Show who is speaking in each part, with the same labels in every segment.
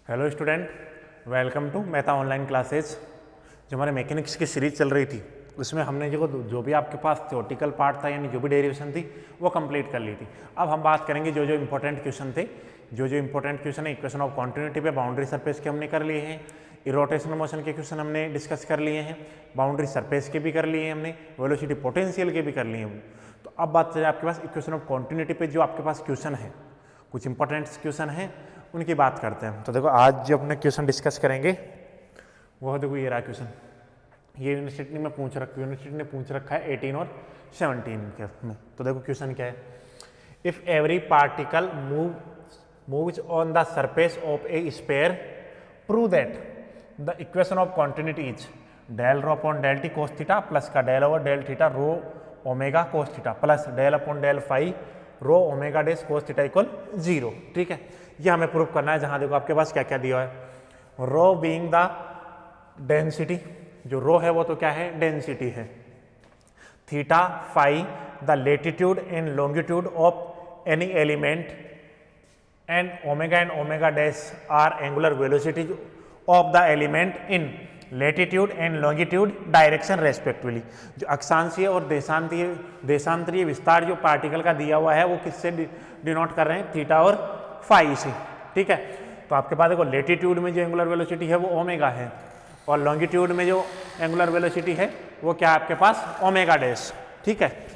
Speaker 1: Hello student, welcome to Mehta online classes. जो हमारे mechanics की सीरीज चल रही थी उसमें हमने जो भी आपके पास थ्योरेटिकल पार्ट था यानी जो भी डेरिवेशन थी वो कंप्लीट कर ली थी। अब हम बात करेंगे जो इंपॉर्टेंट क्वेश्चन थे। जो इंपॉर्टेंट क्वेश्चन है, इक्वेशन ऑफ कॉन्टिन्यूटी पे बाउंड्री सरफेस के हमने कर लिए हैं, इरोटेशनल मोशन के क्वेश्चन हमने डिस्कस कर लिए हैं, बाउंड्री सरफेस के भी कर लिए हैं हमने, वेलोसिटी पोटेंशियल के भी कर लिए हैं। तो अब बात चले आपके पास इक्वेशन ऑफ कॉन्टिन्यूटी पे जो आपके पास क्वेश्चन है, कुछ इंपॉर्टेंट क्वेश्चन है उनकी बात करते हैं। तो देखो आज जो अपने क्वेश्चन डिस्कस करेंगे वो देखो ये रहा क्वेश्चन। ये यूनिवर्सिटी में यूनिवर्सिटी ने पूछ रखा है 18 और 17 के में। तो देखो क्वेश्चन क्या है, if every particle moves on the surface of a sphere prove that the equation of continuity is del rho upon del t cos theta plus का del over del theta rho omega cos theta plus del upon del phi rho omega डेस cos theta equal 0। ठीक है, ये हमें prove करना है। जहां देखो आपके पास क्या क्या दिया है, रो बीइंग द डेंसिटी, जो रो है वो तो क्या है, डेंसिटी है, theta phi the latitude and longitude of any element and omega dash are angular velocities of the element in latitude and longitude direction respectively. जो अक्षांशीय और देशांतरीय विस्तार जो पार्टिकल का दिया हुआ है वो किससे डिनोट कर रहे हैं, थीटा और फाई से। ठीक है, तो आपके पास देखो लेटीट्यूड में जो एंगुलर वेलोसिटी है वो ओमेगा है और लॉन्गिट्यूड में जो एंगुलर वेलोसिटी है वो क्या है आपके पास, ओमेगा डैश। ठीक है,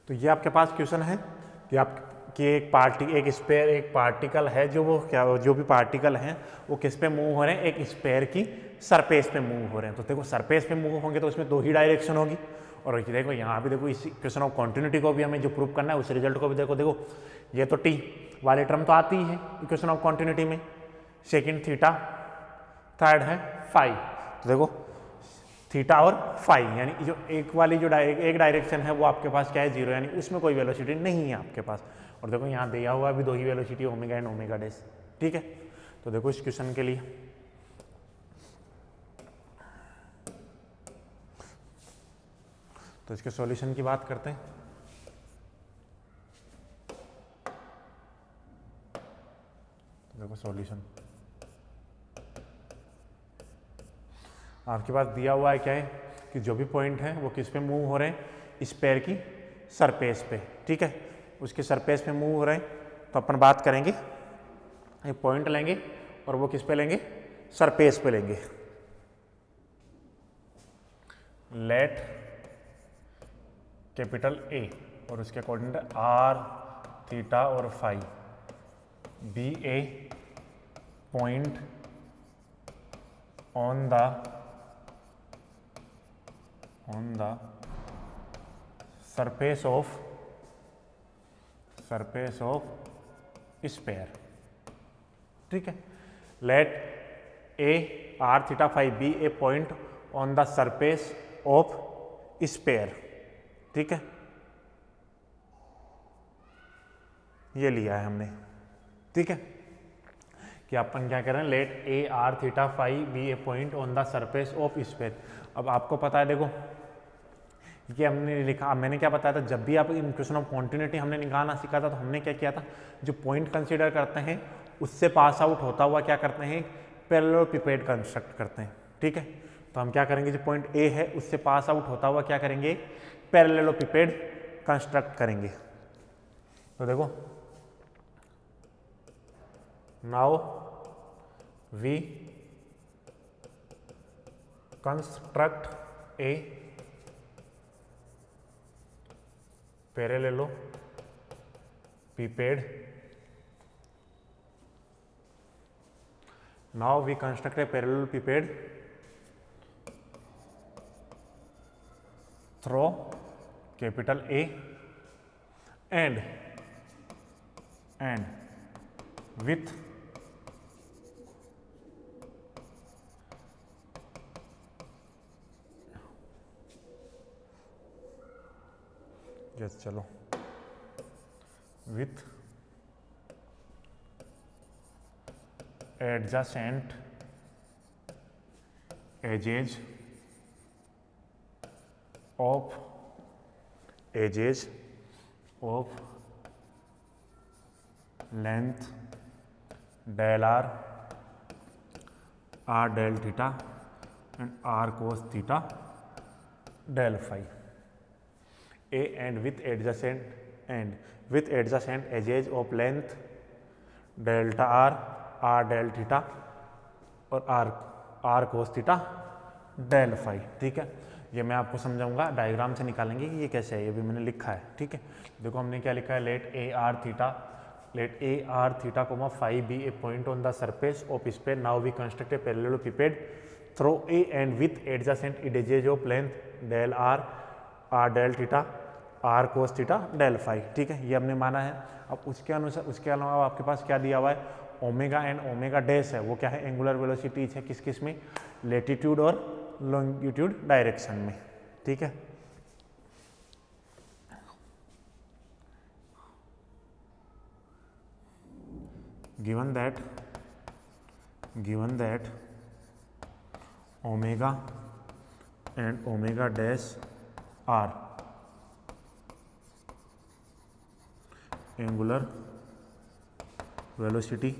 Speaker 1: तो ये आपके पास क्वेश्चन है कि एक पार्टिकल है जो भी पार्टिकल हैं वो किस पे मूव हो रहे हैं, एक स्फीयर की सरफेस पे मूव हो रहे हैं। तो देखो सरफेस पे मूव होंगे तो उसमें दो ही डायरेक्शन होगी। और देखो यहाँ भी देखो इस क्वेश्चन ऑफ कॉन्टिन्यूटी को भी हमें जो प्रूव करना है उस रिजल्ट को भी देखो ये तो टी वाली टर्म तो आती ही है इक्वेशन ऑफ कॉन्टिन्यूटी में, सेकेंड थीटा, थर्ड है फाई। तो देखो थीटा और फाई यानी जो एक वाली जो एक डायरेक्शन है वो आपके पास क्या है, 0, यानी उसमें कोई वेलोसिटी नहीं है आपके पास। और देखो यहाँ दिया हुआ भी दो ही velocity, omega and omega dash. ठीक है, तो देखो इस क्वेश्चन के लिए तो इसके सॉल्यूशन की बात करते हैं। तो देखो सॉल्यूशन आपके पास दिया हुआ है क्या है कि जो भी पॉइंट है वो किस पे मूव हो रहे हैं, स्फीयर की सरफेस पे। ठीक है, उसके सरफेस पे मूव हो रहे हैं। तो अपन बात करेंगे, एक पॉइंट लेंगे और वो किस पे लेंगे, सरफेस पे लेंगे। लेट कैपिटल ए और उसके अकॉर्डिंग आर थीटा और phi be a point on the surface of sphere। ठीक है, let a r theta phi be a point on the surface of sphere। ठीक है, ये लिया है हमने। ठीक है, कि अपन क्या कर रहे हैं, let A are theta phi be a point on the surface of sphere. अब आपको पता है देखो ये हमने लिखा, मैंने क्या बताया था, जब भी आप इक्वेशन ऑफ कॉन्टिन्यूटी हमने निकालना सीखा था तो हमने क्या किया था, जो पॉइंट कंसीडर करते हैं उससे पास आउट होता हुआ क्या करते हैं, पैरेललोपिपेड कंस्ट्रक्ट करते हैं। ठीक है, तो हम क्या करेंगे, जो पॉइंट ए है उससे पास आउट होता हुआ क्या करेंगे, पैरेललोपिपेड कंस्ट्रक्ट करेंगे। तो देखो now we construct a parallelepiped। Now we construct a parallelepiped through capital A and with yes चलो, with adjacent edges of length del r del theta and r cos theta del phi. A and with adjacent edges of length delta r del theta और r cos theta del phi. ठीक है, ये मैं आपको समझाऊंगा, diagram से निकालेंगे कि ये कैसे है, ये भी मैंने लिखा है। ठीक है, देखो हमने क्या लिखा है, let A are theta comma phi be a point on the surface of sphere, now we construct a parallelopiped through A and with adjacent edges of length del are del theta r cos theta del phi. ठीक है, ये हमने माना है। अब उसके अनुसार, उसके अलावा आपके पास क्या दिया हुआ है, ओमेगा एंड ओमेगा डैश है, वो क्या है, एंगुलर वेलोसिटीज है, किस किस में, लेटीट्यूड और लॉन्गिट्यूड डायरेक्शन में। ठीक है, given that omega and omega dash are angular velocities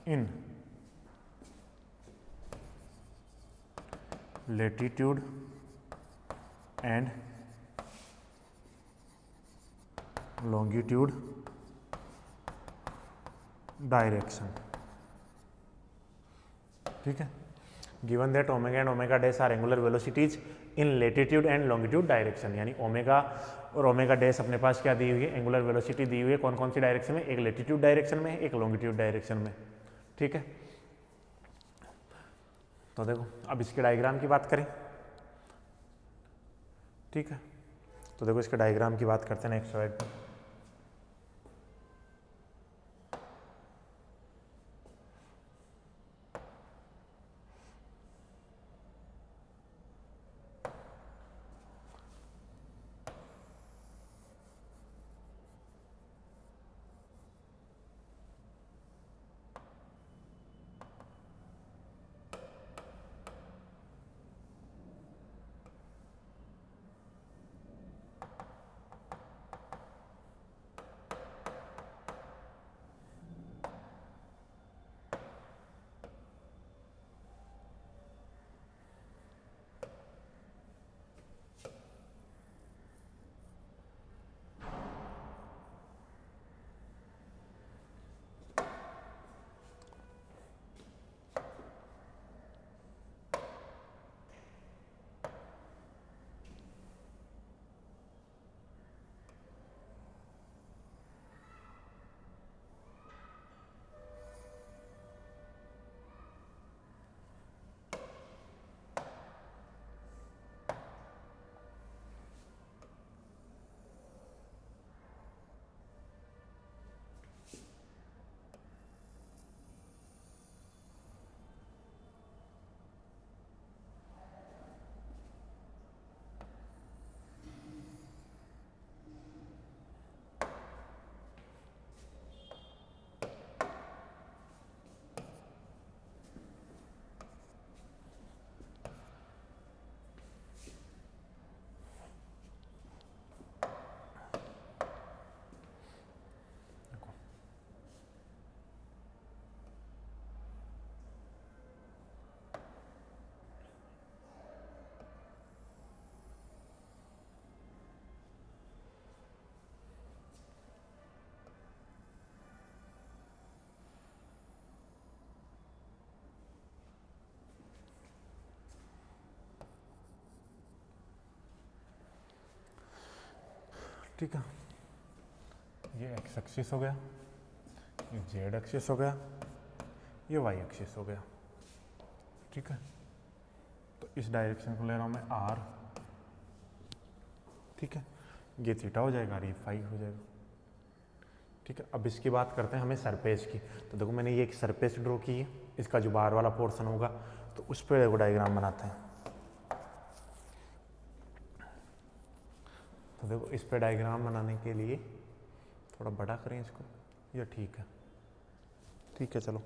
Speaker 1: in latitude and longitude direction. ठीक है, given that omega and omega dash are angular velocities in latitude and longitude direction, यानी omega और omega dash अपने पास क्या दी हुई है, angular velocity दी हुई है, कौन कौन सी डायरेक्शन में, एक लेटीट्यूड डायरेक्शन में, एक लॉन्गिट्यूड डायरेक्शन में। ठीक है, तो देखो अब इसके डायग्राम की बात करें। ठीक है, तो देखो इसके डायग्राम की बात करते हैं नेक्स्ट स्लाइड पर। ठीक है, ये एक्स एक्सिस हो गया, ये जेड एक्सिस हो गया, ये वाई एक्सिस हो गया। ठीक है, तो इस डायरेक्शन को ले रहा हूँ मैं आर। ठीक है, ये थीटा हो जाएगा और ये फाई हो जाएगा। ठीक है, अब इसकी बात करते हैं हमें सरफेस की। तो देखो मैंने ये एक सरफेस ड्रॉ की है, इसका जो बाहर वाला पोर्शन होगा, तो उस पर देखो डायग्राम बनाते हैं। तो देखो इस पे डायग्राम बनाने के लिए थोड़ा बड़ा करें इसको, या ठीक है? ठीक है चलो।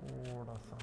Speaker 1: थोड़ा सा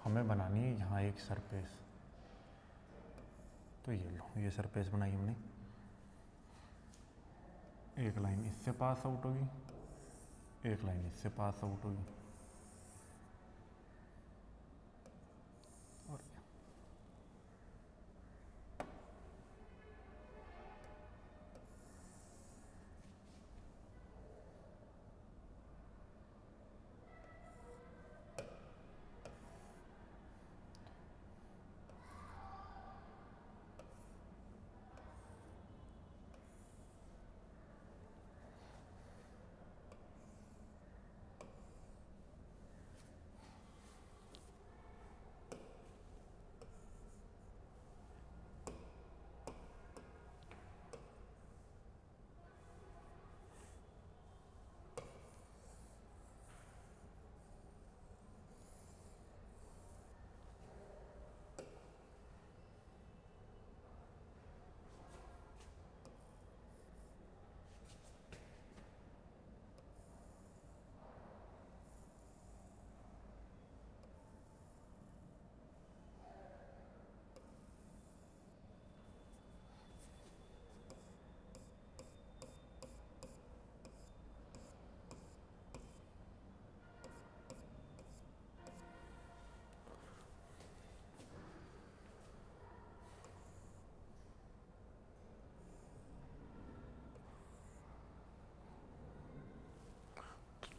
Speaker 1: हमें बनानी है यहाँ एक सरफेस। तो ये लो, ये सरफेस बनाई हमने। एक लाइन इससे पास आउट होगी, एक लाइन इससे पास आउट होगी, और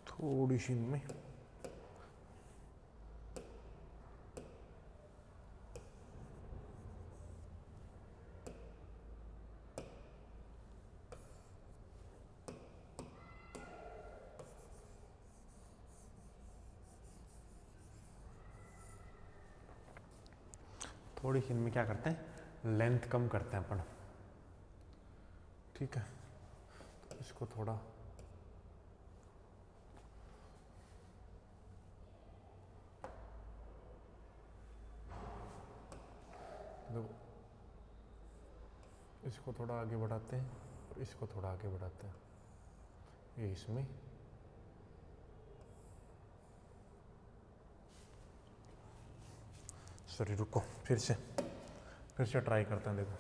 Speaker 1: थोड़ी सी इनमें थोड़ी सी इनमें क्या करते हैं, लेंथ कम करते हैं अपन। ठीक है, तो इसको थोड़ा देखो, इसको थोड़ा आगे बढ़ाते हैं और इसको थोड़ा आगे बढ़ाते हैं, ये इसमें। सॉरी रुको, फिर से ट्राई करते हैं। देखो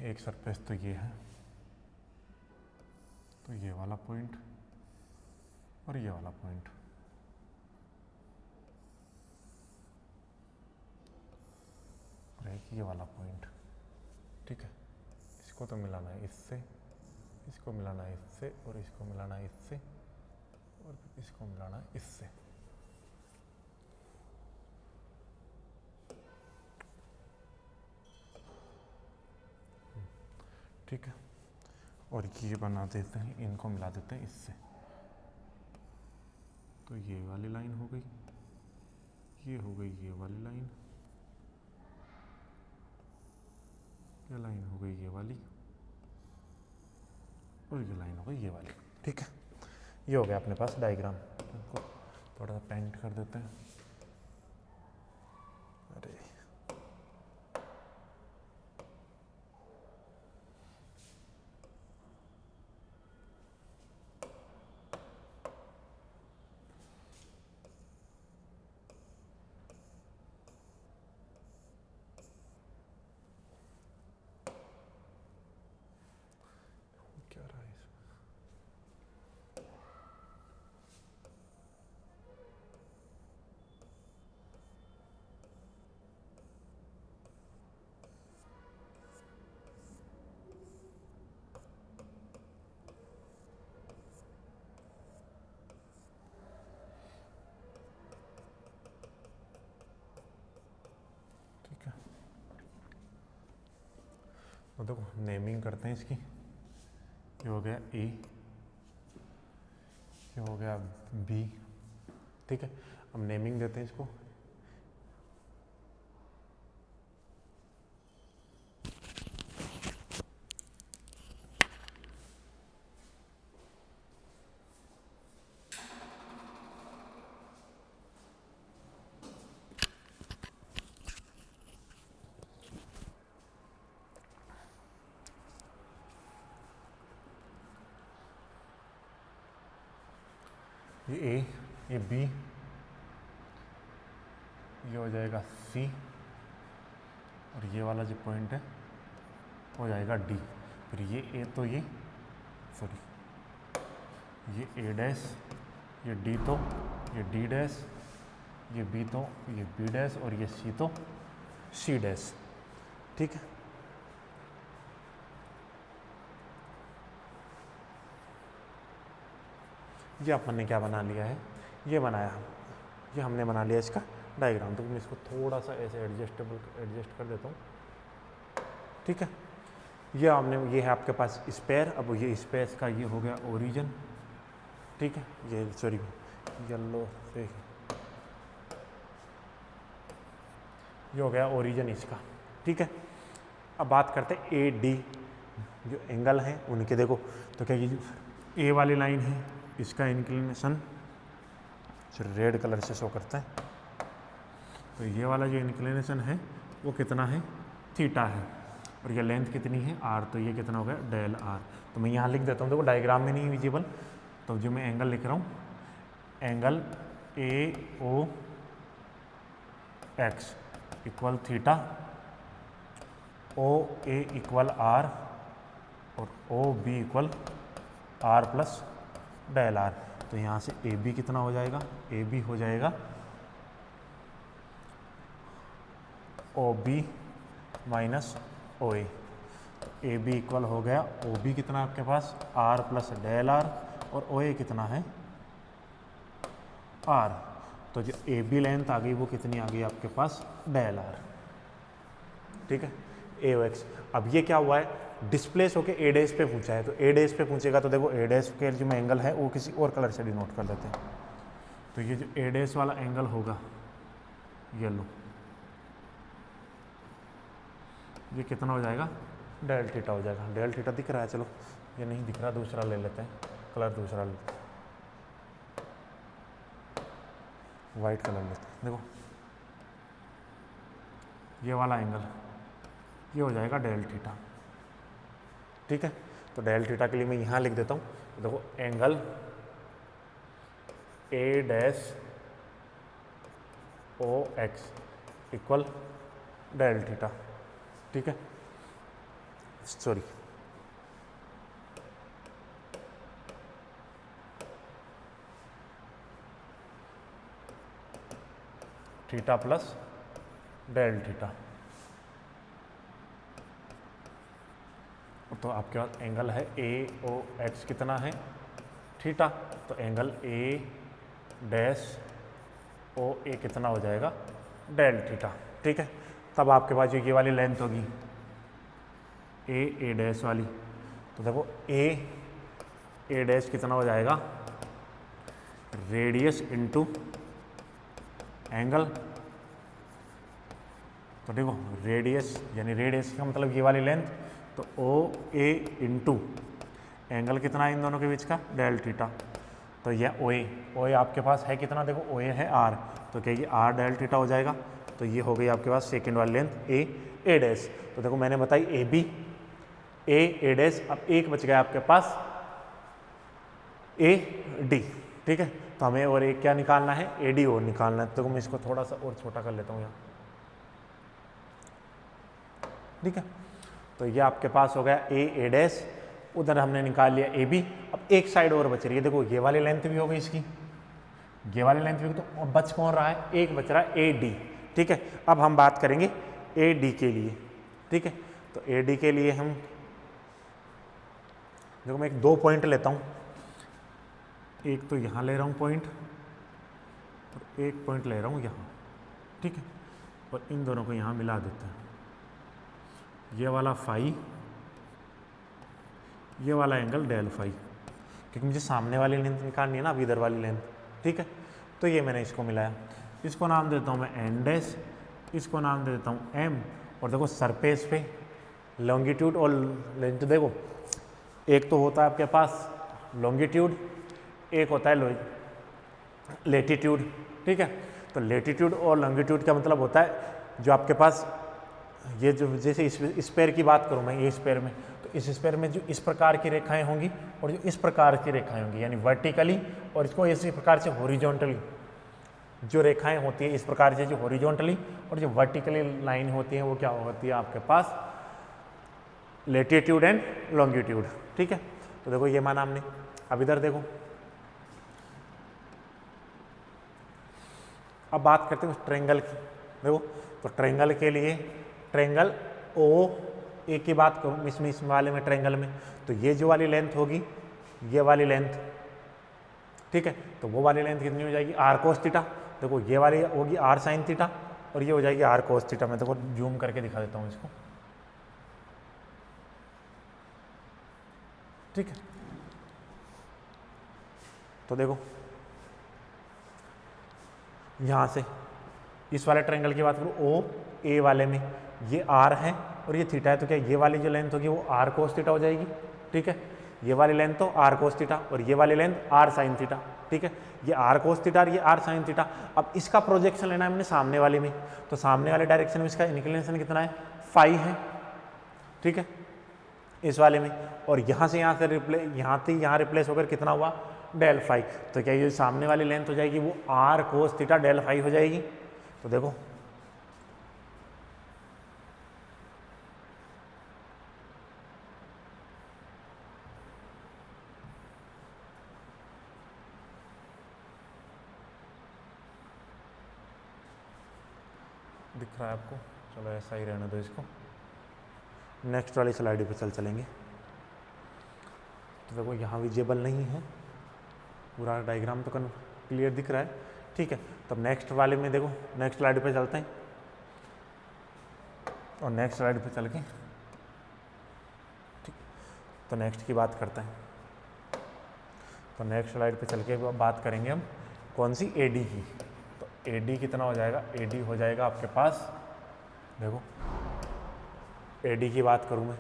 Speaker 1: एक सरफेस तो ये है, तो ये वाला पॉइंट और ये वाला पॉइंट, और एक ये वाला पॉइंट, ठीक है। इसको तो मिलाना है इससे, इसको मिलाना है इससे, और इसको मिलाना है इससे, और फिर इसको मिलाना है इससे। ठीक है, और ये बना देते हैं, इनको मिला देते हैं इससे। तो ये वाली लाइन हो गई, ये हो गई ये वाली लाइन, ये लाइन हो गई ये वाली, और ये लाइन हो गई ये वाली। ठीक है, ये हो गया अपने पास डायग्राम। इनको थोड़ा सा पेंट कर देते हैं। अरे क्या रहा है इसमें? ठीक है, तो देखो नेमिंग करते हैं इसकी। ये हो गया ए, ये हो गया बी। ठीक है, अब नेमिंग देते हैं इसको। ये ए, ये बी, ये हो जाएगा सी, और ये वाला जो पॉइंट है हो जाएगा डी। फिर ये ए तो ये सॉरी ये ए डैश, ये डी तो ये डी डैश, ये बी तो ये बी डैश, और ये सी तो सी डैश। ठीक है, ये अपन ने क्या बना लिया है, ये बनाया हम, ये हमने बना लिया इसका डायग्राम। तो मैं इसको थोड़ा सा ऐसे एडजस्ट कर देता हूँ। ठीक है, ये हमने, ये है आपके पास स्पेयर। अब ये स्पेस का ये हो गया ओरिजिन। ठीक है, ये सॉरी येलो से ये हो गया ओरिजिन इसका। ठीक है, अब बात करते हैं ए डी जो एंगल हैं उनके। देखो तो क्या ये ए वाली लाइन है, इसका इंक्लिनेशन रेड कलर से शो करता है। तो ये वाला जो इंक्लिनेशन है वो कितना है, थीटा है, और ये लेंथ कितनी है आर। तो ये कितना हो गया डेल आर। तो मैं यहाँ लिख देता हूँ, देखो डायग्राम में नहीं विजिबल, तो जो मैं एंगल लिख रहा हूँ, angle A O X equal theta, O A equal r, और O B equal r plus del r. तो यहाँ से ए बी कितना हो जाएगा, ए बी हो जाएगा O B minus O A. A B equal हो गया ओ बी कितना आपके पास आर प्लस डेल आर, और ओ ए कितना है आर। तो जो ए बी लेंथ आ गई वो कितनी आ गई आपके पास डेल आर। ठीक है, ए ओ एक्स। अब ये क्या हुआ है, डिस्प्लेस होके ए डैश पे पूछा है। तो ए डैश पे पूछेगा तो देखो ए डैश के जो एंगल है वो किसी और कलर से डिनोट कर देते हैं। तो ये जो ए डैश वाला एंगल होगा येलो, ये कितना हो जाएगा डेल थीटा हो जाएगा। डेल थीटा दिख रहा है, चलो ये नहीं दिख रहा, दूसरा ले लेते हैं, कलर दूसरा लेते हैं, वाइट कलर लेते हैं। देखो ये वाला एंगल ये हो जाएगा डेल थीटा। ठीक है, तो डेल थीटा के लिए मैं यहाँ लिख देता हूँ। तो देखो angle A dash O X equal del theta. ठीक है, sorry theta plus del theta. तो आपके पास एंगल है ए ओ एक्स कितना है थीटा, तो एंगल ए डैश ओ ए कितना हो जाएगा डेल थीटा। ठीक है, तब आपके पास जो ये वाली लेंथ होगी ए डैश वाली, तो देखो ए डैश कितना हो जाएगा रेडियस इनटू एंगल। तो देखो रेडियस यानी रेडियस का मतलब ये वाली लेंथ, तो ओ ए इंटू एंगल कितना है इन दोनों के बीच का डेल थीटा। तो यह ओ ए आपके पास है कितना, देखो ओ ए है आर, तो क्या ये आर डेल थीटा हो जाएगा। तो ये हो गई आपके पास सेकेंड वाली लेंथ ए डैश। तो देखो मैंने बताई ए बी ए डैश, अब एक बच गया आपके पास ए डी। ठीक है, तो हमें और एक क्या निकालना है ए डी और निकालना है। तो मैं इसको थोड़ा सा और छोटा कर लेता हूँ यहाँ। ठीक है, तो ये आपके पास हो गया ए डैश, उधर हमने निकाल लिया ए बी। अब एक साइड और बच रही है, देखो ये वाली लेंथ भी हो गई इसकी, ये वाली लेंथ भी, तो बच कौन रहा है, एक बच रहा है ए डी। ठीक है, अब हम बात करेंगे ए डी के लिए। ठीक है, तो ए डी के लिए हम देखो मैं एक दो पॉइंट लेता हूँ, एक तो यहाँ ले रहा हूँ पॉइंट और एक पॉइंट ले रहा हूँ यहाँ। ठीक है, और इन दोनों को यहाँ मिला देते हैं, ये वाला फाई, ये वाला एंगल डेल फाई, क्योंकि मुझे सामने वाली लेंथ निकालनी है ना, अब इधर वाली लेंथ। ठीक है, तो ये मैंने इसको मिलाया, इसको नाम देता हूँ मैं एन डैश, इसको नाम दे देता हूँ एम। और देखो सरफेस पे लॉन्गिट्यूड और लेंथ, देखो एक तो होता है आपके पास लॉन्गिट्यूड, एक होता है लेटीट्यूड। ठीक है, तो लेटीट्यूड और लॉन्गिट्यूड का मतलब होता है जो आपके पास ये जो, जैसे इस पैर की बात करूँ मैं, ये इस पैर में, तो इस पैर में जो इस प्रकार की रेखाएं होंगी और जो इस प्रकार की रेखाएं होंगी, यानी वर्टिकली, और इसको इसी प्रकार से हॉरिजॉन्टली जो रेखाएं होती है इस प्रकार से, जो हॉरिजॉन्टली और जो वर्टिकली लाइन होती है वो क्या होती है आपके पास लेटीट्यूड एंड लॉन्गिट्यूड। ठीक है, तो देखो ये माना हमने। अब इधर देखो, अब बात करते हैं ट्रायंगल की। देखो तो ट्रायंगल के लिए, ट्रायंगल ओ ए की बात करूँ इसमें, इस वाले में ट्रायंगल में, तो ये जो वाली लेंथ होगी, ये वाली लेंथ, ठीक है, तो वो वाली लेंथ कितनी हो जाएगी आर कोस थीटा। देखो ये वाली होगी आर साइन थीटा और ये हो जाएगी आर कोस थीटा। मैं देखो जूम करके दिखा देता हूँ इसको। ठीक है, तो देखो यहाँ से इस वाले ट्रायंगल की बात करूँ, ओ ए वाले में ये आर है और ये थीटा है, तो क्या ये वाली जो लेंथ होगी वो आर कोस थीटा हो जाएगी। ठीक है, ये वाली लेंथ तो आर कोस थीटा और ये वाली लेंथ आर साइन थीटा। ठीक है, ये आर कोस थीटा और ये आर साइन थीटा। अब इसका प्रोजेक्शन लेना है हमने सामने वाले में, तो सामने वाले डायरेक्शन में इसका इंक्लिनेशन कितना है, फाई है। ठीक है, इस वाले में, और यहाँ से यहाँ रिप्लेस होकर कितना हुआ डेल फाई। तो क्या ये सामने वाली लेंथ हो जाएगी वो R cos theta del phi हो जाएगी। तो देखो दिख रहा है आपको, चलो ऐसा ही रहने दो इसको। नेक्स्ट वाली स्लाइड पे चलेंगे। तो देखो यहाँ विजिबल नहीं है, पूरा डायग्राम तो क्लियर दिख रहा है। ठीक है, तब नेक्स्ट वाले में देखो, नेक्स्ट स्लाइड पे चलते हैं और नेक्स्ट स्लाइड पे चल के, ठीक, तो नेक्स्ट की बात करते हैं। तो नेक्स्ट स्लाइड पे चल के बात करेंगे हम कौन सी, एडी की। तो एडी कितना हो जाएगा, एडी हो जाएगा आपके पास, देखो एडी की बात करूँ मैं,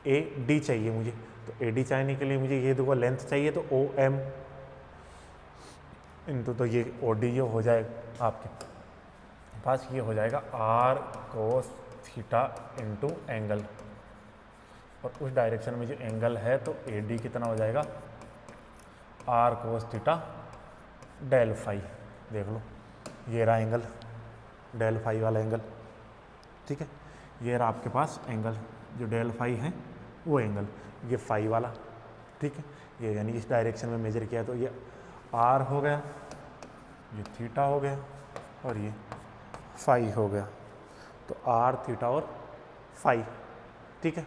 Speaker 1: ए डी चाहिए मुझे, तो एडी चाहने के लिए मुझे ये देखो लेंथ चाहिए, तो ओ एम इंटू, तो ये ओ डी जो हो जाएगा आपके पास, ये हो जाएगा R cos theta into angle, और उस डायरेक्शन में जो एंगल है तो ए डी कितना हो जाएगा R cos theta del phi. देख लो ये रहा एंगल, डेल फाई वाला एंगल। ठीक है, ये रहा आपके पास एंगल जो डेल फाई है वो एंगल, ये फाई वाला, ठीक है, ये यानी इस डायरेक्शन में मेजर किया तो ये आर हो गया, ये थीटा हो गया और ये फाई हो गया, तो आर थीटा और फाई, ठीक है।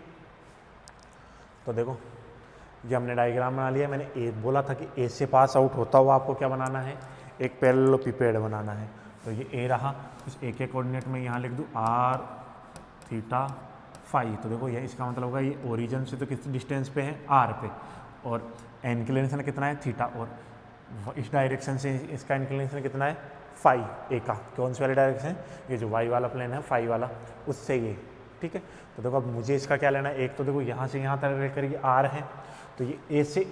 Speaker 1: तो देखो ये हमने डायग्राम बना लिया। मैंने ए बोला था कि ए से पास आउट होता हुआ आपको क्या बनाना है, एक पैरेललोपिपेड बनाना है। तो ये ए रहा, इस ए के कोऑर्डिनेट में यहाँ लिख दूँ आर थीटा फाई। तो देखो ये इसका मतलब होगा ये ओरिजिन से तो किस डिस्टेंस पे है, आर पे, और इंक्लिनेशन कितना है, थीटा, और इस डायरेक्शन से इसका इंक्लिनेशन कितना है, फाई, ए का। कौन सी वाली डायरेक्शन है, ये जो वाई वाला प्लेन है फाई वाला, उससे ये, ठीक है। तो देखो अब मुझे इसका क्या लेना है, एक तो देखो यहाँ से यहाँ तक लेकर ये आर है, तो ये ए से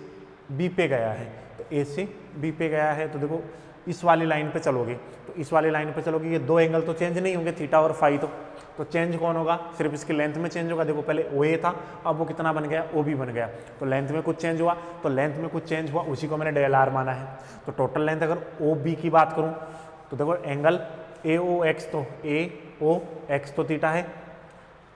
Speaker 1: बी पे गया है, तो ए से बी पे गया है, तो देखो इस वाली लाइन पे चलोगे, तो इस वाली लाइन पे चलोगे, ये दो एंगल तो चेंज नहीं होंगे, थीटा और फाई, तो चेंज कौन होगा, सिर्फ इसकी लेंथ में चेंज होगा। देखो पहले ओ ए था, अब वो कितना बन गया, ओ बी बन गया, तो लेंथ में कुछ चेंज हुआ, तो लेंथ में कुछ चेंज हुआ, उसी को मैंने डेल आर माना है। तो टोटल लेंथ अगर ओ बी की बात करूँ तो देखो एंगल ए ओ एक्स, तो ए ओ एक्स तो थीटा है,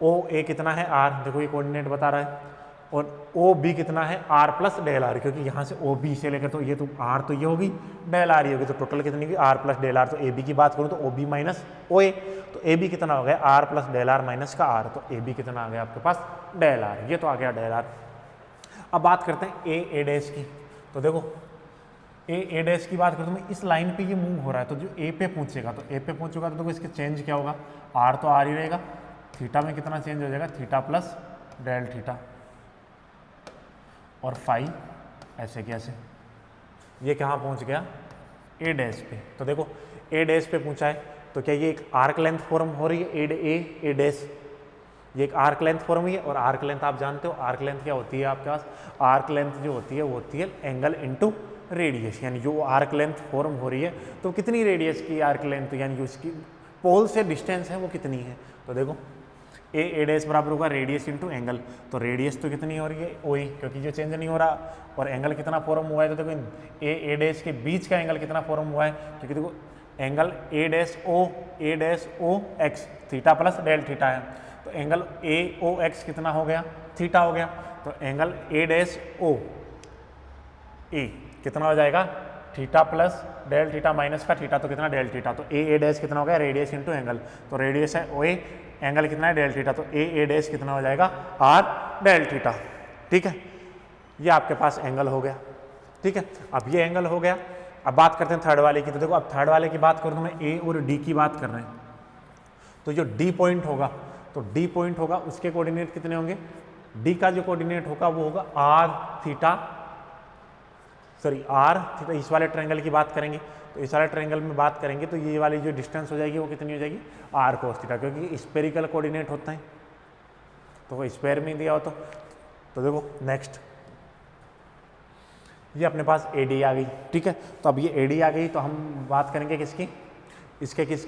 Speaker 1: ओ ए कितना है आर, देखो ये कोऑर्डिनेट बता रहा है, और ओ बी कितना है आर प्लस डेल आर, क्योंकि यहाँ से ओ बी से लेकर तो ये तो आर तो ये होगी, डेल आर ये होगी, तो टोटल कितनी होगी आर प्लस डेल आर। तो ए बी की बात करूँ तो ओ बी माइनस ओ ए, तो ए बी कितना हो गया R plus del R minus का आर, तो ए बी कितना आ गया आपके पास डेल आर, ये तो आ गया डेल आर। अब बात करते हैं ए डैश की। तो देखो ए डैश की बात करते हैं, इस लाइन पे ये मूव हो रहा है, तो जो ए पे पहुँचेगा, तो ए पे पहुँचेगा तो देखो इसके चेंज क्या होगा, आर तो आर ही रहेगा, थीटा में कितना चेंज हो जाएगा, थीटा प्लस डेल थीटा, और फाई ऐसे कैसे, ये कहाँ पहुँच गया ए डैश पे। तो देखो ए डैश पे पहुँचा है, तो क्या ये एक आर्क लेंथ फॉर्म हो रही है, ए डैश, ये एक आर्क लेंथ फॉर्म हुई है, और आर्क लेंथ आप जानते हो, आर्क लेंथ क्या होती है आपके पास, आर्क लेंथ जो होती है वो होती है एंगल इनटू रेडियस, यानी जो आर्क लेंथ फॉर्म हो रही है तो कितनी रेडियस की आर्क लेंथ, यानी उसकी पोल से डिस्टेंस है वो कितनी है। तो देखो ए डैश बराबर होगा रेडियस इंटू एंगल, तो रेडियस तो कितनी हो रही है ओ ए, क्योंकि जो चेंज नहीं हो रहा, और एंगल कितना फॉर्म हुआ है, तो देखो ए डैश के बीच का एंगल कितना फॉर्म हुआ है, क्योंकि देखो angle A dash O X, theta plus del theta है, तो एंगल ए ओ एक्स कितना हो गया, थीटा हो गया, तो एंगल ए डैश ओ ए कितना हो जाएगा, theta plus del theta minus का थीटा, तो कितना डेल थीटा, तो ए डैश कितना हो गया रेडियस इंटू एंगल, तो रेडियस है ओ ए, एंगल कितना है डेल थीटा, तो ए डैश कितना हो जाएगा आर डेल थीटा, ठीक है। ये आपके पास एंगल हो गया, ठीक है। अब ये एंगल हो गया, अब बात करते हैं थर्ड वाले की। तो देखो अब थर्ड वाले की बात करूँ तो मैं ए और डी की बात कर रहे हैं, तो जो डी पॉइंट होगा, तो डी पॉइंट होगा उसके कोऑर्डिनेट कितने होंगे, डी का जो कोऑर्डिनेट होगा वो होगा आर थीटा, इस वाले ट्रायंगल की बात करेंगे, तो इस वाले ट्रायंगल में बात करेंगे तो ये वाली जो डिस्टेंस हो जाएगी वो कितनी हो जाएगी आर कोस थीटा, क्योंकि स्पेरिकल कोऑर्डिनेट होता है, तो वो स्क्वायर में दिया हो। तो देखो नेक्स्ट ये अपने पास ए डी आ गई, ठीक है। तो अब ये ए डी आ गई तो हम बात करेंगे किसकी, इसके किस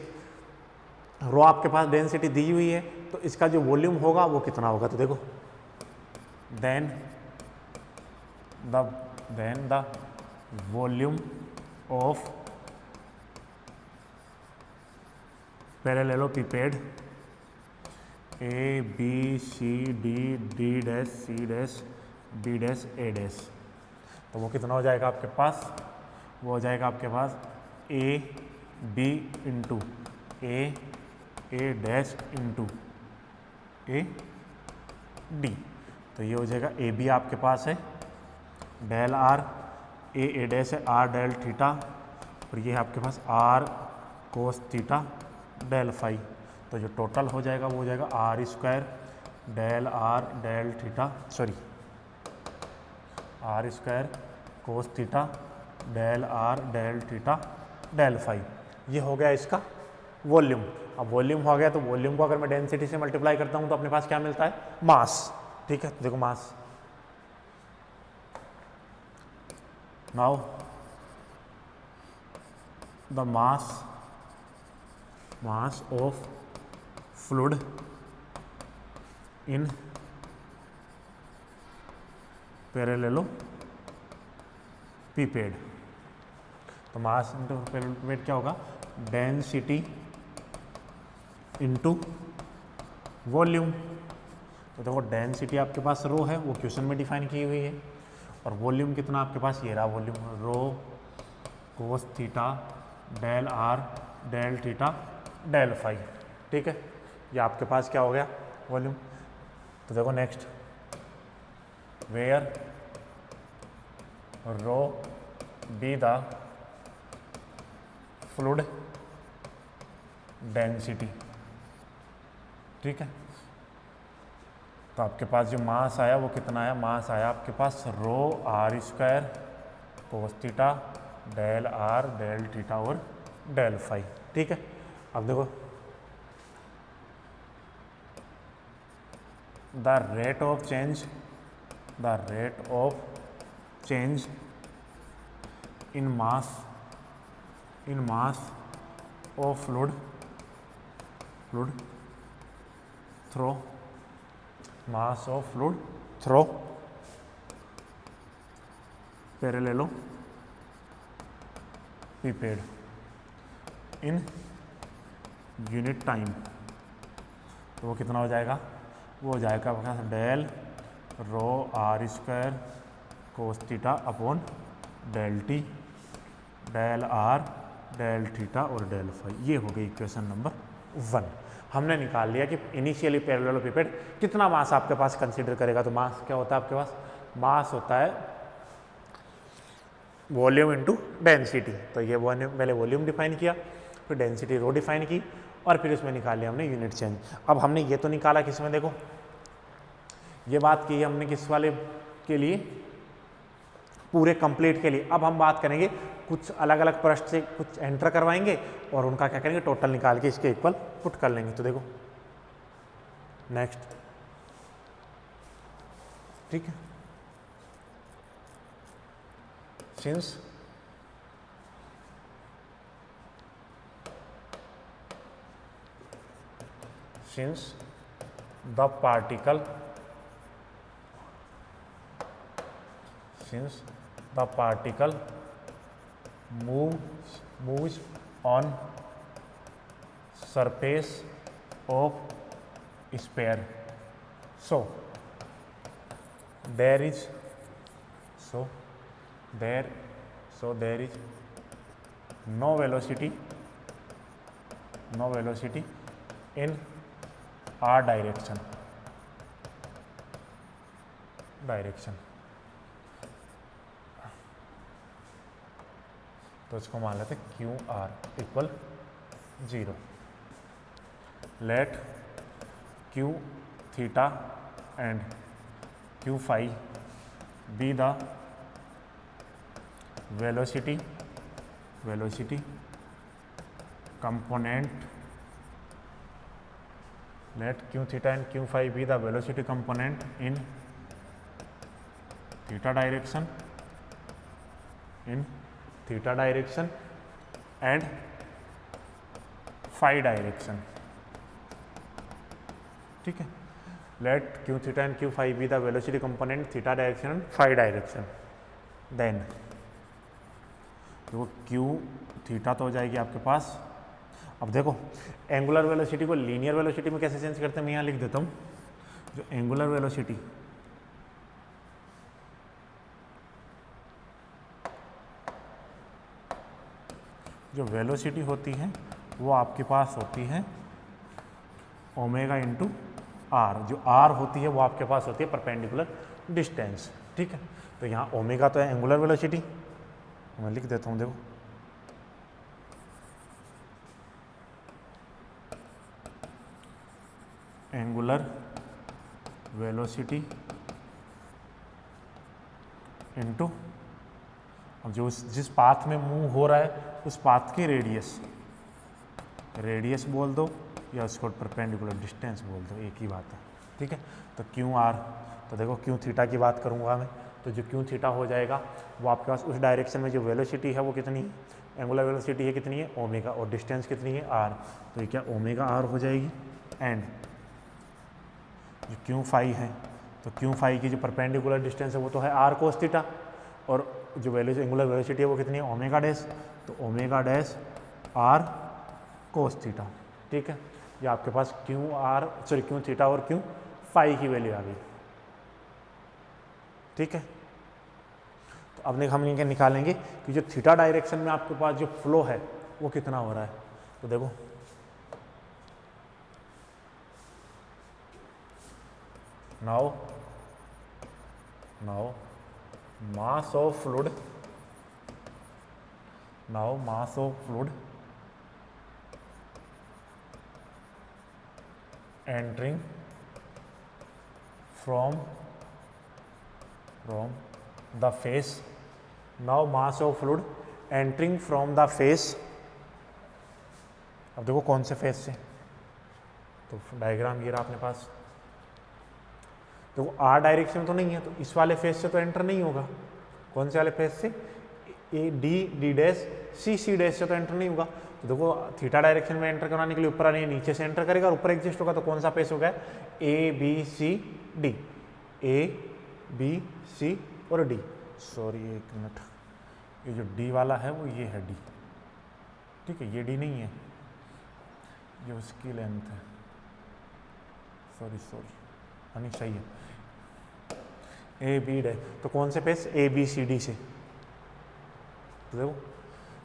Speaker 1: रो आपके पास डेंसिटी दी हुई है, तो इसका जो वॉल्यूम होगा वो कितना होगा। तो देखो then the volume of parallelopiped A B C D dash C dash B dash A dash, तो वो कितना हो जाएगा आपके पास, वो हो जाएगा आपके पास A B into A dash into A D, तो ये हो जाएगा ए बी आपके पास है डेल आर, ए डैश है आर डेल थीटा, और ये है आपके पास r cos theta del phi, तो जो टोटल हो जाएगा वो हो जाएगा r square del are del theta, r square cos theta del are del theta del phi. ये हो गया इसका वॉल्यूम। अब वॉल्यूम हो गया तो वॉल्यूम को अगर मैं डेंसिटी से मल्टीप्लाई करता हूँ तो अपने पास क्या मिलता है, मास, ठीक है। तो देखो mass, now the mass of fluid in parallelepiped, तो मास इंटू पैरेललोपिपेड क्या होगा, डेंसिटी इंटू वॉल्यूम, तो देखो डेंसिटी आपके पास रो है, वो क्वेश्चन में डिफाइन की हुई है, और वॉल्यूम कितना आपके पास ये रहा volume, rho cos theta del are del theta del phi, ठीक है। ये आपके पास क्या हो गया वॉल्यूम। तो देखो next, where rho be the fluid density, ठीक है। तो आपके पास जो मास आया वो कितना आया, मास आया आपके पास rho are square cos theta del are del theta और डेल फाई, ठीक है। अब देखो the rate of change in mass of fluid through mass of fluid through parallelepiped in unit time। तो वो कितना हो जाएगा, वो हो जाएगा आपका del rho are square cos theta upon del T del are del theta और डेल फाई। ये हो गई इक्वेशन नंबर 1। हमने निकाल लिया कि इनिशियली पैरेललोपिपेड कितना मास आपके पास कंसीडर करेगा। तो मास क्या होता है आपके पास, मास होता है वॉल्यूम इनटू डेंसिटी। तो ये पहले वॉल्यूम डिफाइन किया, फिर डेंसिटी रो डिफाइन की, और फिर उसमें निकाल लिया हमने यूनिट चेंज। अब हमने ये तो निकाला किसमें, देखो ये बात की हमने किस वाले के लिए, पूरे कंप्लीट के लिए। अब हम बात करेंगे कुछ अलग अलग पृष्ठ से कुछ एंटर करवाएंगे और उनका क्या करेंगे, टोटल निकाल के इसके इक्वल पुट कर लेंगे। तो देखो नेक्स्ट, ठीक है, since the particle moves on surface of sphere, so there is no velocity in r direction। तो इसको मान लेते q r equal 0। Let q theta and q phi be the velocity component, let q theta and q phi be the velocity component in theta direction and phi direction, ठीक है। let q theta and q phi be the velocity component theta direction and phi direction, then तो q theta तो हो जाएगी आपके पास। अब देखो angular velocity को लीनियर वेलोसिटी में कैसे चेंज करते हैं, मैं यहाँ लिख देता हूँ। जो एंगुलर वेलोसिटी होती है वो आपके पास होती है ओमेगा इंटू आर। जो आर होती है वो आपके पास होती है परपेंडिकुलर डिस्टेंस, ठीक है। तो यहाँ ओमेगा तो है एंगुलर वेलोसिटी, मैं लिख देता हूँ। देखो एंगुलर वेलोसिटी इनटू जो जिस पाथ में मूव हो रहा है उस पाथ की रेडियस बोल दो या उसको परपेंडिकुलर डिस्टेंस बोल दो, एक ही बात है, ठीक है। तो क्यू आर, तो देखो क्यू थीटा की बात करूँगा मैं, तो जो क्यू थीटा हो जाएगा वो आपके पास उस डायरेक्शन में जो वेलोसिटी है वो कितनी है, एंगुलर वेलोसिटी है कितनी है ओमेगा, और डिस्टेंस कितनी है आर। तो ये क्या ओमेगा आर हो जाएगी। एंड जो क्यू फाई है, तो क्यू फाई की जो परपेंडिकुलर डिस्टेंस है वो तो है आर कोस थीटा, और जो एंगुलर वेलोसिटी है वो कितनी है ओमेगा डैश, तो omega dash R cos theta, ठीक है। ये आपके पास क्यू थीटा और क्यू फाई की वैल्यू आ गई। ठीक है, तो अब हम ये निकालेंगे कि जो थीटा डायरेक्शन में आपके पास जो फ्लो है वो कितना हो रहा है। तो देखो now mass of fluid entering from the face, now mass of fluid entering from the face। अब देखो कौन से फेस से, तो डायग्राम ये रहा अपने पास। देखो आर डायरेक्शन तो नहीं है, तो इस वाले फेस से तो एंटर नहीं होगा। कौन से वाले फेस से? A D dash C dash से तो एंटर नहीं होगा। तो देखो थीटा डायरेक्शन में एंटर कराने के लिए ऊपर आने नीचे से एंटर करेगा और ऊपर एग्जिस्ट होगा, तो कौन सा फेस होगा? A B C D, A B C और डी। सॉरी एक मिनट, ये जो डी वाला है वो ये है डी। ठीक है, ये डी नहीं है, ये उसकी लेंथ है। सॉरी नहीं सही है, ए बी डे। तो कौन से face? A B C D से। तो देखो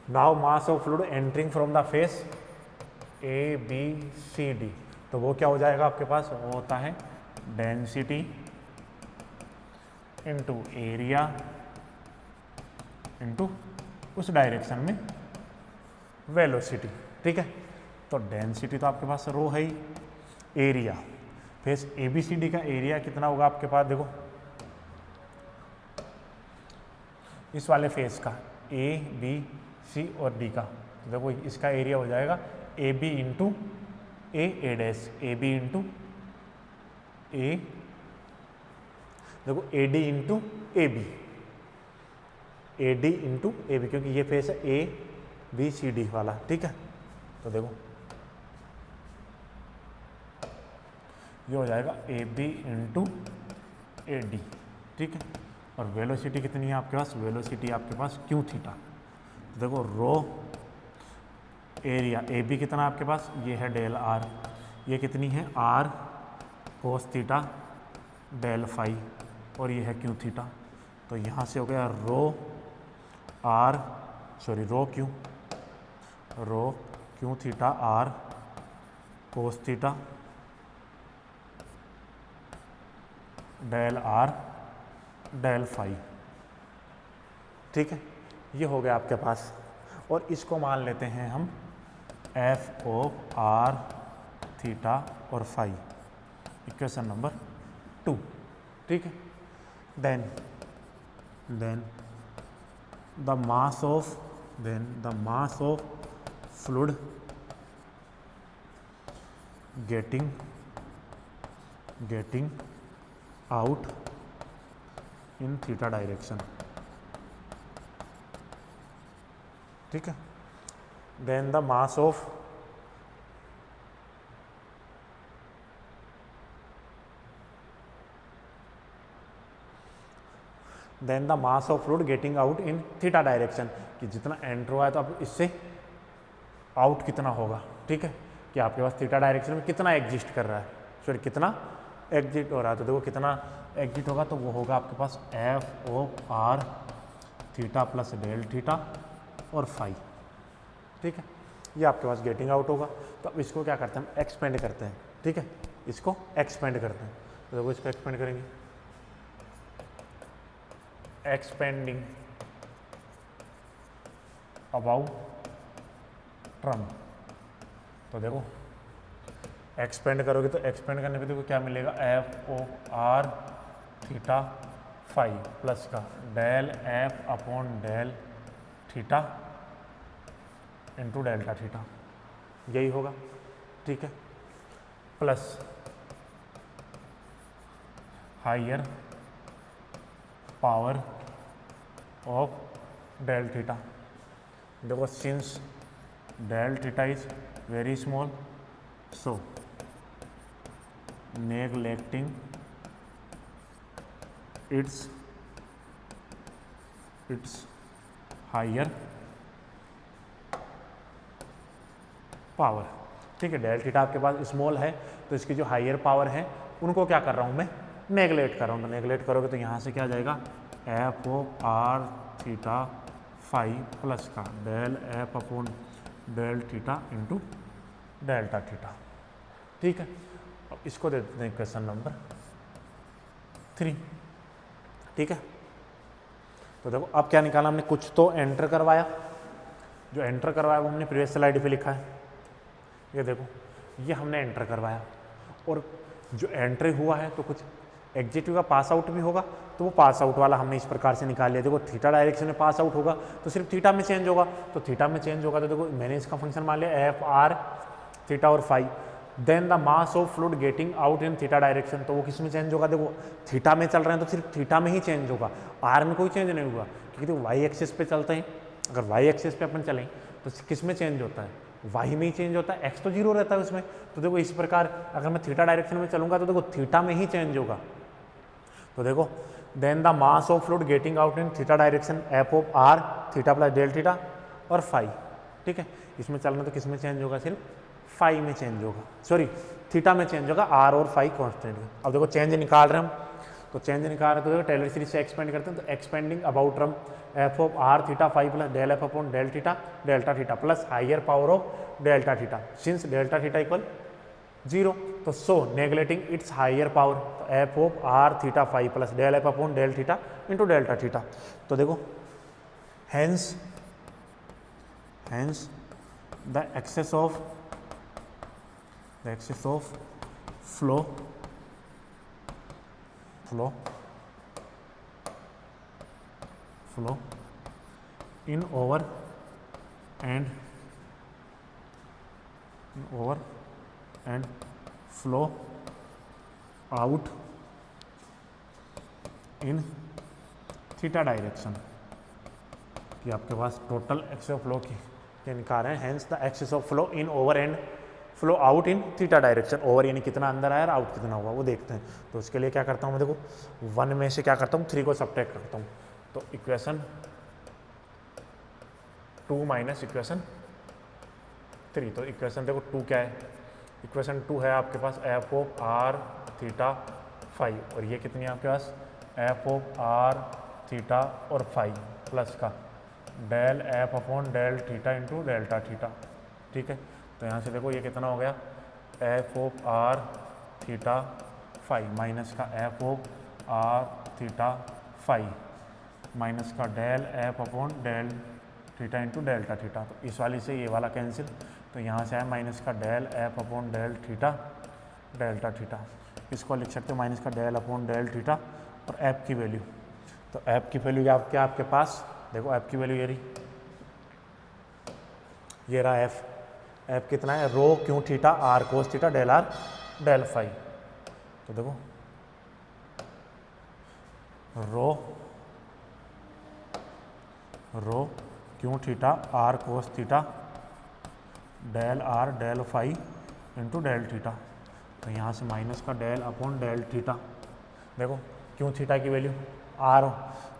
Speaker 1: now mass of fluid entering from the face A B C D, तो वो क्या हो जाएगा आपके पास? वो होता है डेंसिटी इनटू एरिया इनटू उस डायरेक्शन में वेलोसिटी। ठीक है, तो डेंसिटी तो आपके पास रो है ही, area face A B C D का एरिया कितना होगा आपके पास? देखो इस वाले फेस का ए बी सी और डी का, तो देखो इसका एरिया हो जाएगा A B into A dash, A B into A, देखो A D into A B, A D into A B, क्योंकि ये फेस है ए बी सी डी वाला। ठीक है, तो देखो ये हो जाएगा A B into A D. ठीक है, और वेलोसिटी कितनी है आपके पास? वेलोसिटी आपके पास क्यू थीटा। तो देखो रो एरिया ए बी कितना आपके पास? ये है डेल आर, ये कितनी है? R cos theta del phi, और ये है क्यू थीटा। तो यहाँ से हो गया rho q theta r cos theta del are del phi. ठीक है, ये हो गया आपके पास, और इसको मान लेते हैं हम एफ ओ आर थीटा और फाई, इक्वेशन नंबर 2। ठीक है, then the mass of fluid getting out in theta direction. ठीक है, then the mass of fluid getting out in theta direction, कि जितना एंटर हुआ है तो अब इससे आउट कितना होगा। ठीक है, कि आपके पास थीटा डायरेक्शन में कितना एग्जिस्ट कर रहा है, सॉरी कितना एग्जिट हो रहा है। तो देखो कितना एग्जिट होगा, तो वो होगा आपके पास f O R theta plus del theta और फाई। ठीक है, ये आपके पास गेटिंग आउट होगा। तो अब इसको क्या करते हैं? हम एक्सपेंड करते हैं। ठीक है, इसको एक्सपेंड करते हैं। तो देखो इसको एक्सपेंड करेंगे, एक्सपेंडिंग अबाउट ट्रम। तो देखो एक्सपेंड करोगे तो एक्सपेंड करने पे देखो क्या मिलेगा? F O R theta phi plus का del F upon del theta into delta theta, यही होगा। ठीक है, plus higher power of del theta. देखो since del theta is very small, so neglecting its higher power. ठीक है, del theta आपके पास small है तो इसकी जो हायर पावर है उनको क्या कर रहा हूँ मैं, नेगलेक्ट कर रहा हूँ। तो नेगलेक्ट करोगे तो यहाँ से क्या जाएगा, f of are theta phi plus का del F upon del theta into delta theta. ठीक है, अब इसको दे देते हैं क्वेश्चन नंबर 3। ठीक है, तो देखो अब क्या निकाला हमने, कुछ तो एंटर करवाया, जो एंटर करवाया वो हमने प्रीवियस स्लाइड पे लिखा है। ये देखो, ये हमने एंटर करवाया, और जो एंट्री हुआ है तो कुछ एग्जिट का पास आउट भी होगा, तो वो पास आउट वाला हमने इस प्रकार से निकाल लिया। देखो थीटा डायरेक्शन में पास आउट होगा तो सिर्फ थीटा में चेंज होगा, तो थीटा में चेंज होगा तो देखो मैंने इसका फंक्शन मान लिया एफ आर थीटा और phi. Then the mass of fluid getting out in theta direction, तो वो किस में चेंज होगा, देखो थीटा में चल रहे हैं तो सिर्फ थीटा में ही चेंज होगा, आर में कोई चेंज नहीं होगा, क्योंकि तो वाई एक्सिस पे चलते हैं। अगर वाई एक्सिस पे अपन चलें तो किस में चेंज होता है, वाई में ही चेंज होता है, एक्स तो जीरो रहता है उसमें। तो देखो इस प्रकार अगर मैं थीटा डायरेक्शन में चलूंगा तो देखो थीटा में ही चेंज होगा। तो देखो then the mass of fluid getting out in theta direction F of are theta plus del theta और फाई। ठीक है, इसमें चलना तो किस में चेंज होगा, सिर्फ फाई में चेंज होगा, सॉरी थीटा में चेंज होगा, आर और फाई कॉन्स्टेंट है। अब देखो चेंज निकाल रहे हैं हम, तो चेंज निकाल रहे हैं तो देखो टेलर सीरीज से एक्सपेंड करते हैं, तो expanding about term F of are theta phi plus del F upon del theta delta theta plus higher power of delta theta, since delta theta equal 0, तो so neglecting its higher power, तो F of are theta phi plus del F upon del theta into delta theta. तो देखो hence the excess of flow in over and flow out in theta direction, कि आपके पास total excess of flow की निकाल रहे हैं। Hence the excess of flow in over and flow out in theta direction, over यानी कितना अंदर आया और आउट कितना हुआ वो देखते हैं। तो उसके लिए क्या करता हूँ मैं, देखो 1 में से क्या करता हूँ 3 को सब्ट्रैक्ट करता हूँ, तो इक्वेशन 2 माइनस इक्वेशन 3, तो इक्वेशन देखो 2 क्या है, इक्वेशन 2 है आपके पास f of are theta phi, और ये कितनी है आपके पास एफ ऑफ आर थीटा और फाई प्लस का del F upon del theta into delta theta. ठीक है, तो यहाँ से देखो ये कितना हो गया f of are theta phi minus का f of are theta phi minus का del F upon del theta into delta theta. तो इस वाली से ये वाला कैंसिल, तो यहाँ से आया माइनस का del F upon del theta delta theta. इसको लिख सकते हो माइनस का डेल अपॉन डेल थीटा और एफ की वैल्यू, तो एफ की वैल्यू क्या आपके पास, देखो एफ की वैल्यू ये रही, ये रहा एफ कितना है rho q theta r cos theta del are del phi. तो देखो rho q theta r cos theta del are del phi into del theta, तो यहाँ से माइनस का डेल अपॉन डेल थीटा, देखो क्यू थीटा की वैल्यू आर,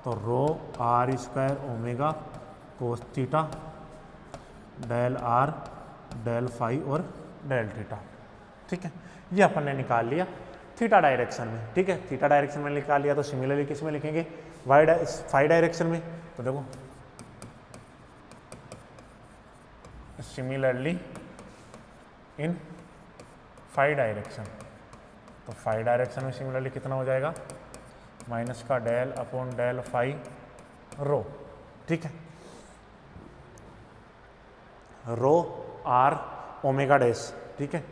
Speaker 1: तो rho are square omega cos theta del are del phi और del theta. ठीक है, ये अपन ने निकाल लिया थीटा डायरेक्शन में। ठीक है, थीटा डायरेक्शन में निकाल लिया, तो सिमिलरली किस में लिखेंगे फाई डायरेक्शन में, तो देखो सिमिलरली इन फाई डायरेक्शन, तो फाई डायरेक्शन में सिमिलरली कितना हो जाएगा माइनस का डेल अपॉन डेल फाई रो। ठीक है, रो आर ओमेगा डैश। ठीक है,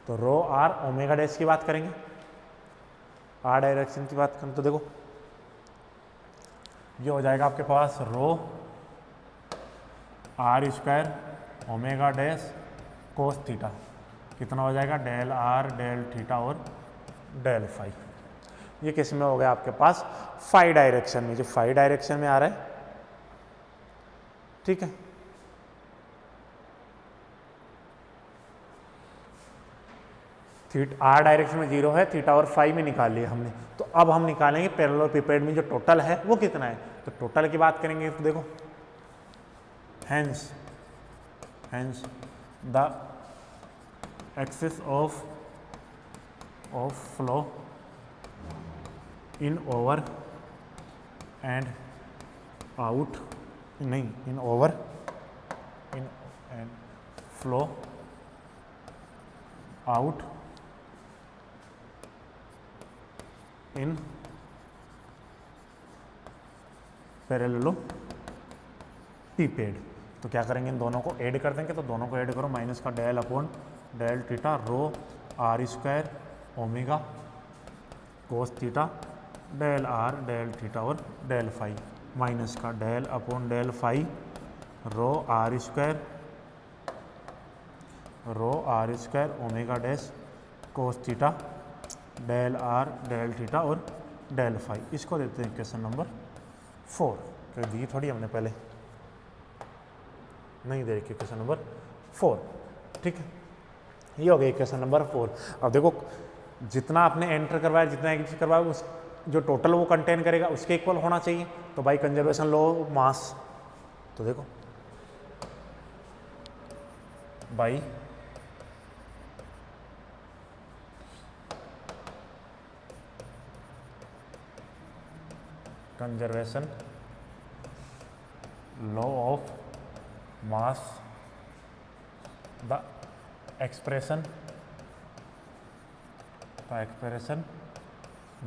Speaker 1: तो रो आर ओमेगा डैश की बात करेंगे, आर डायरेक्शन की बात करें तो देखो ये हो जाएगा आपके पास rho are square omega dash cos theta, कितना हो जाएगा डेल आर डेल थीटा और डेल फाई। ये किस में हो गया आपके पास फाई डायरेक्शन में, जो फाई डायरेक्शन में आ रहा है। ठीक है, आर डायरेक्शन में 0 है, थीटा और फाई में निकाल लिया हमने। तो अब हम निकालेंगे पैरेलल और पिपेड में जो टोटल है वो कितना है, तो टोटल की बात करेंगे तो देखो hence the excess of of flow in over and out, नहीं in over in and flow out in parallelopiped. तो क्या करेंगे, इन दोनों को ऐड कर देंगे, तो दोनों को ऐड करो, माइनस का del upon del theta rho are square omega cos theta del are del theta और डेल फाई, माइनस का del upon del phi rho are square omega dash cos theta del are del theta और del phi. इसको देते हैं question number 4, क्योंकि दी थोड़ी हमने पहले नहीं दे रखी, क्वेश्चन नंबर 4। ठीक है, ये हो गया क्वेश्चन नंबर 4। अब देखो जितना आपने एंटर करवाया, जितना एग्जिट करवाया, उस जो टोटल वो कंटेन करेगा उसके इक्वल होना चाहिए। तो by conservation law of mass, तो देखो by conservation law of mass the expression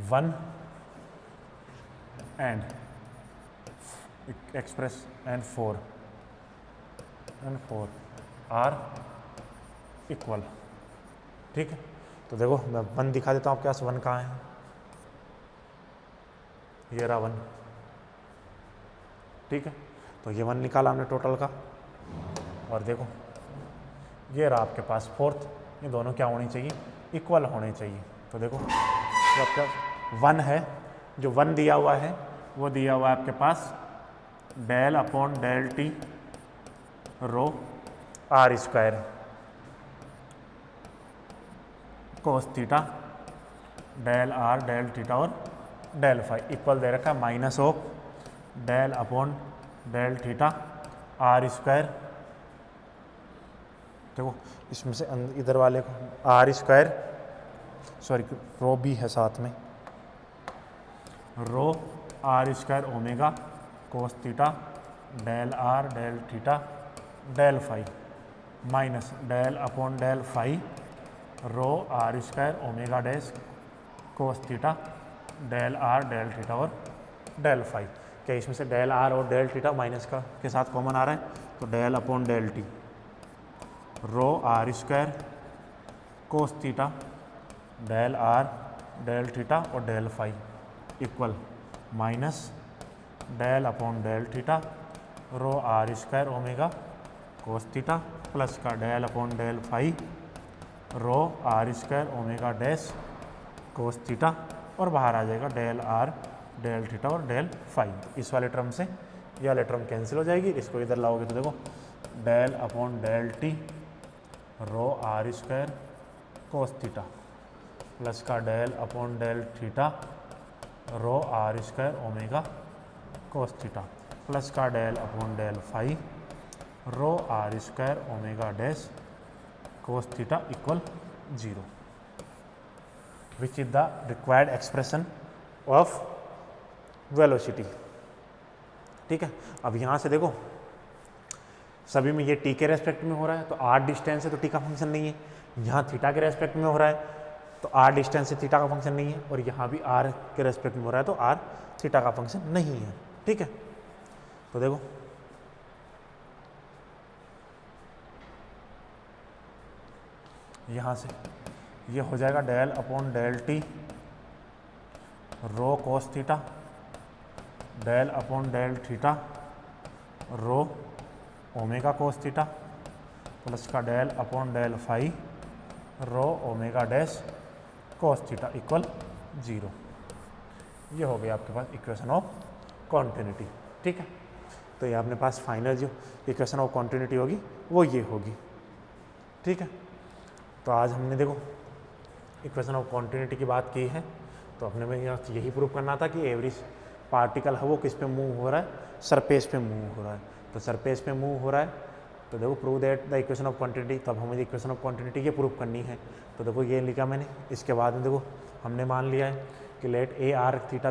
Speaker 1: 1 and express and 4 are equal. ठीक है, तो देखो मैं 1 दिखा देता हूँ आपके पास। 1 कहाँ है, ये रहा 1। ठीक है, तो ये 1 निकाला हमने टोटल का, और देखो ये रहा आपके पास 4th। ये दोनों क्या होनी चाहिए, इक्वल होने चाहिए। तो देखो जो आपका 1 है, जो 1 दिया हुआ है वो दिया हुआ है आपके पास del upon del T rho are square cos theta del are del theta और डेल फाई, इक्वल दे रखा है minus of del upon del theta r square. देखो इसमें से इधर वाले को आर स्क्वायर, सॉरी रो भी है साथ में, rho are square omega cos theta del are del theta del phi minus del upon del phi rho are square omega dash cos theta del are del theta और del phi. क्या इसमें से del R और del theta minus का के साथ common आ रहा है, तो del upon del T rho are square cos theta del are del theta और del phi equal minus del upon del theta rho are square omega cos theta plus का del upon del phi rho are square omega dash cos theta, और बाहर आ जाएगा del are del theta और del phi. इस वाले term से ये वाले टर्म कैंसिल हो जाएगी, इसको इधर लाओगे तो देखो del upon del T rho are square cos theta plus का del upon del theta rho are square omega cos theta plus का del upon del phi rho are square omega dash cos theta equal 0, which is the required expression of velocity. ठीक है, अब यहाँ से देखो सभी में ये टी के रेस्पेक्ट में हो रहा है, तो आर डिस्टेंस है तो टी का फंक्शन नहीं है। यहाँ थीटा के रेस्पेक्ट में हो रहा है तो आर डिस्टेंस से थीटा का फंक्शन नहीं है, और यहाँ भी आर के रेस्पेक्ट में हो रहा है तो आर थीटा का फंक्शन नहीं है। ठीक है, तो देखो यहाँ से ये हो जाएगा del upon del T rho cos theta del upon del theta rho omega cos theta plus का del upon del phi rho omega dash cos theta equal 0। ये हो गया आपके पास इक्वेशन ऑफ कॉन्टिन्यूटी। ठीक है, तो ये अपने पास फाइनल जो इक्वेशन ऑफ कॉन्टिन्यूटी होगी वो ये होगी। ठीक है, तो आज हमने देखो इक्वेशन ऑफ कॉन्टिन्यूटी की बात की है, तो अपने में यहाँ यही प्रूव करना था कि एवरी पार्टिकल है वो किस पे मूव हो रहा है, सरफेस पे मूव हो रहा है। तो सरफेस पे मूव हो रहा है तो देखो prove that the equation of quantity, तब हमें इक्वेशन ऑफ क्वांटिटी ये प्रूव करनी है। तो देखो ये लिखा मैंने, इसके बाद में देखो हमने मान लिया है कि लेट ए आर थीटा